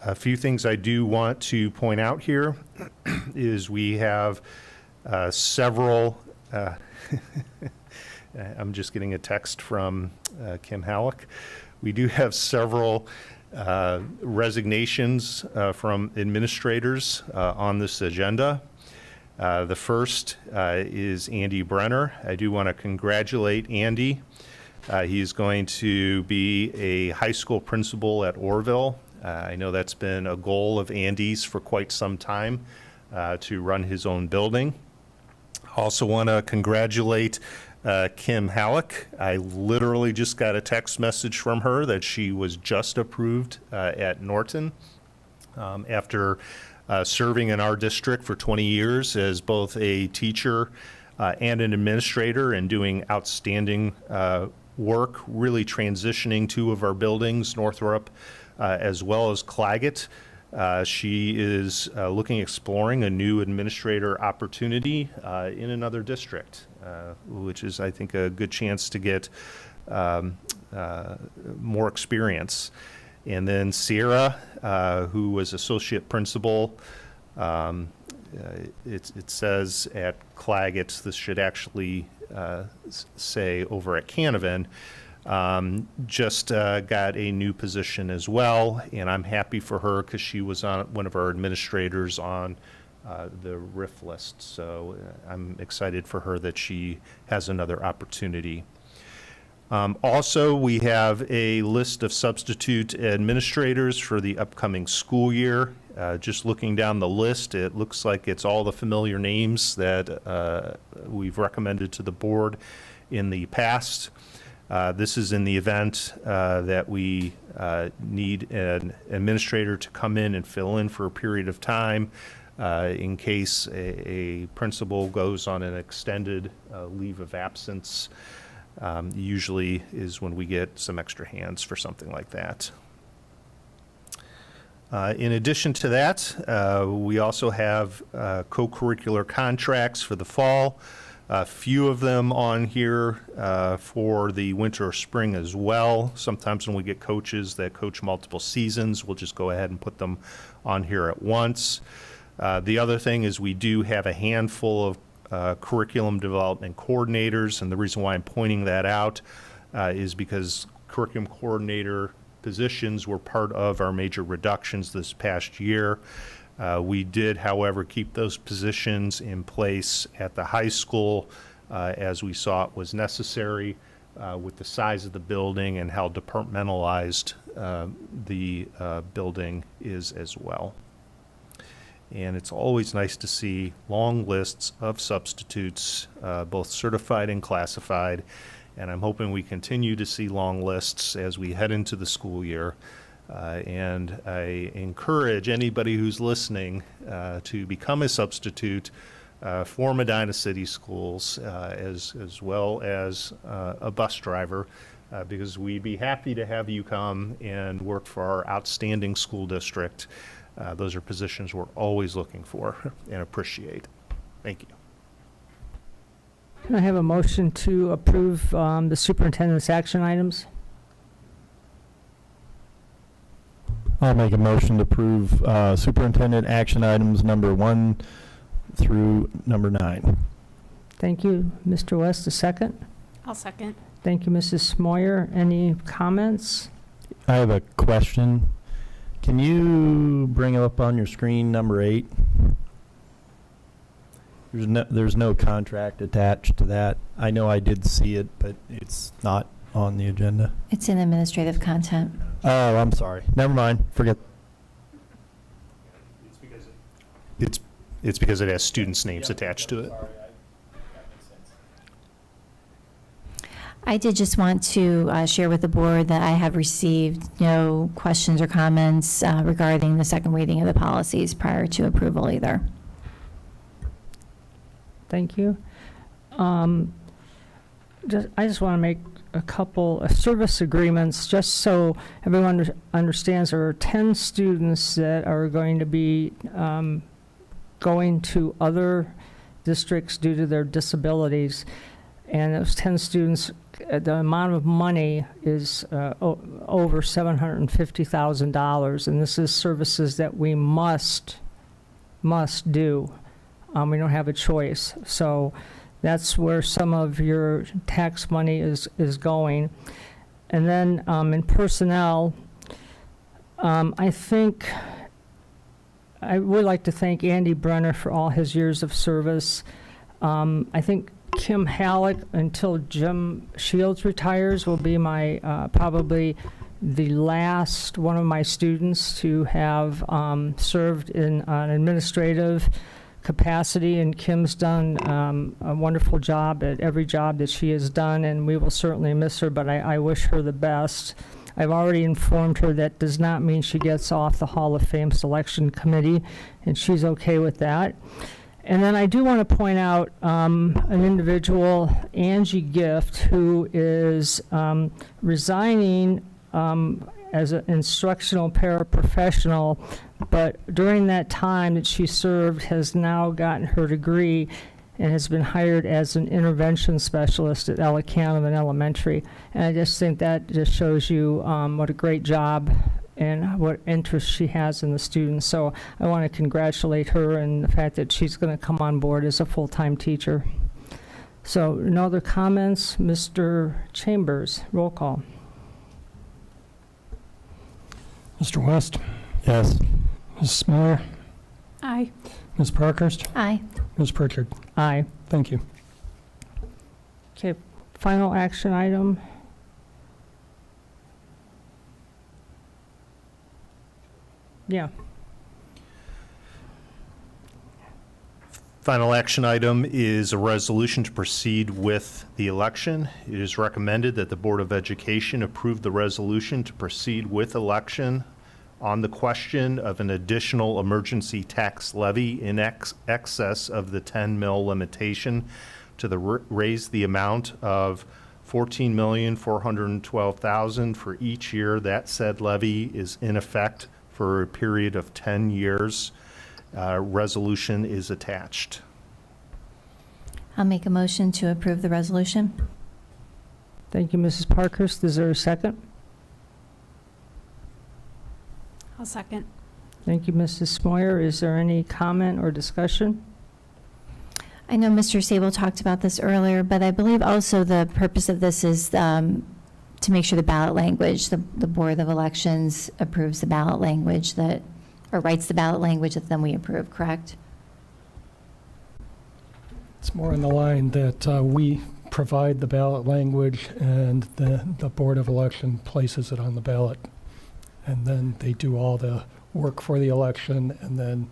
A few things I do want to point out here is we have several, I'm just getting a text from Kim Halleck. We do have several resignations from administrators on this agenda. The first is Andy Brenner. I do want to congratulate Andy He's going to be a high school principal at Orville. I know that's been a goal of Andy's for quite some time, to run his own building. Also want to congratulate Kim Halleck. I literally just got a text message from her that she was just approved at Norton after serving in our district for 20 years as both a teacher and an administrator and doing outstanding work, really transitioning two of our buildings, Northrop as well as Claggett. She is exploring a new administrator opportunity in another district, which is, I think, a good chance to get more experience. And then Sierra, who was associate principal, it says at Claggett, this should actually say over at Canavan, just got a new position as well, and I'm happy for her because she was on one of our administrators on the RIF list. So I'm excited for her that she has another opportunity. Also, we have a list of substitute administrators for the upcoming school year. Just looking down the list, it looks like it's all the familiar names that we've recommended to the board in the past. This is in the event that we need an administrator to come in and fill in for a period of time in case a principal goes on an extended leave of absence. Usually is when we get some extra hands for something like that. In addition to that, we also have co-curricular contracts for the fall. A few of them on here for the winter or spring as well. Sometimes when we get coaches that coach multiple seasons, we'll just go ahead and put them on here at once. The other thing is we do have a handful of curriculum development coordinators, and the reason why I'm pointing that out is because curriculum coordinator positions were part of our major reductions this past year. We did, however, keep those positions in place at the high school as we saw it was necessary with the size of the building and how departmentalized the building is as well. And it's always nice to see long lists of substitutes, both certified and classified. And I'm hoping we continue to see long lists as we head into the school year. And I encourage anybody who's listening to become a substitute for Medina City Schools, as well as a bus driver, because we'd be happy to have you come and work for our outstanding school district. Those are positions we're always looking for and appreciate. Thank you. Can I have a motion to approve the superintendent's action items? I'll make a motion to approve superintendent action items number 1 through number 9. Thank you. Mr. West, a second. I'll second. Thank you, Mrs. Smoyer. Any comments? I have a question. Can you bring up on your screen number 8? There's no contract attached to that. I know I did see it, but it's not on the agenda. It's in administrative content. Oh, I'm sorry. Never mind. Forget. It's because it has students' names attached to it. I did just want to share with the board that I have received no questions or comments regarding the second reading of the policies prior to approval either. Thank you. I just want to make a couple of service agreements, just so everyone understands. There are 10 students that are going to be going to other districts due to their disabilities. And those 10 students, the amount of money is over $750,000. And this is services that we must do. We don't have a choice. So that's where some of your tax money is going. And then in personnel, I think I would like to thank Andy Brenner for all his years of service. I think Kim Halleck, until Jim Shields retires, will be my, probably the last one of my students to have served in an administrative capacity, and Kim's done a wonderful job at every job that she has done, and we will certainly miss her, but I wish her the best. I've already informed her that does not mean she gets off the Hall of Fame selection committee, and she's okay with that. And then I do want to point out an individual, Angie Gift, who is resigning as an instructional paraprofessional, but during that time that she served has now gotten her degree and has been hired as an intervention specialist at Ellicanovan Elementary. And I just think that just shows you what a great job and what interest she has in the students. So I want to congratulate her and the fact that she's going to come on board as a full-time teacher. So no other comments? Mr. Chambers, roll call. Mr. West, Yes. Ms. Smaller, Aye. Ms. Parkhurst, Aye. Ms. Pritchard. Aye. Thank you. Okay, final action item. Yeah. Final action item is a resolution to proceed with the election. It is recommended that the Board of Education approve the resolution to proceed with election on the question of an additional emergency tax levy in excess of the 10 mil limitation to raise the amount of $14,412,000 for each year that said levy is in effect for a period of 10 years. Resolution is attached. I'll make a motion to approve the resolution. Thank you, Mrs. Parkhurst. Is there a second? I'll second. Thank you, Mrs. Smoyer. Is there any comment or discussion? I know Mr. Sable talked about this earlier, but I believe also the purpose of this is to make sure the ballot language, the Board of Elections approves the ballot language that, or writes the ballot language that then we approve, correct? It's more in the line that we provide the ballot language and the Board of Election places it on the ballot. And then they do all the work for the election and then,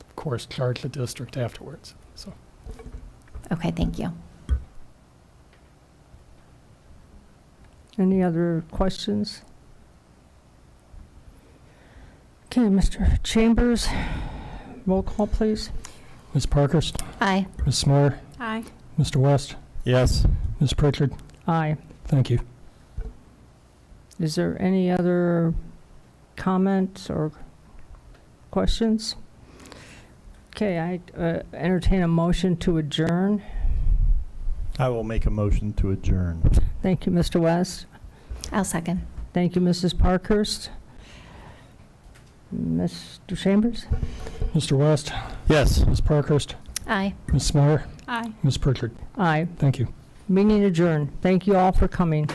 of course, charge the district afterwards. So, Okay, thank you. Any other questions? Okay, Mr. Chambers, roll call, please. Ms. Parkhurst, Aye. Ms. Smaller, Aye. Mr. West, Yes. Ms. Pritchard. Aye. Thank you. Is there any other comments or questions? Okay, I entertain a motion to adjourn. I will make a motion to adjourn. Thank you, Mr. West. I'll second. Thank you, Mrs. Parkhurst. Mr. Chambers? Mr. West, Yes. Ms. Parkhurst, Aye. Ms. Smaller, Aye. Ms. Pritchard. Aye. Thank you. Meeting adjourned. Thank you all for coming.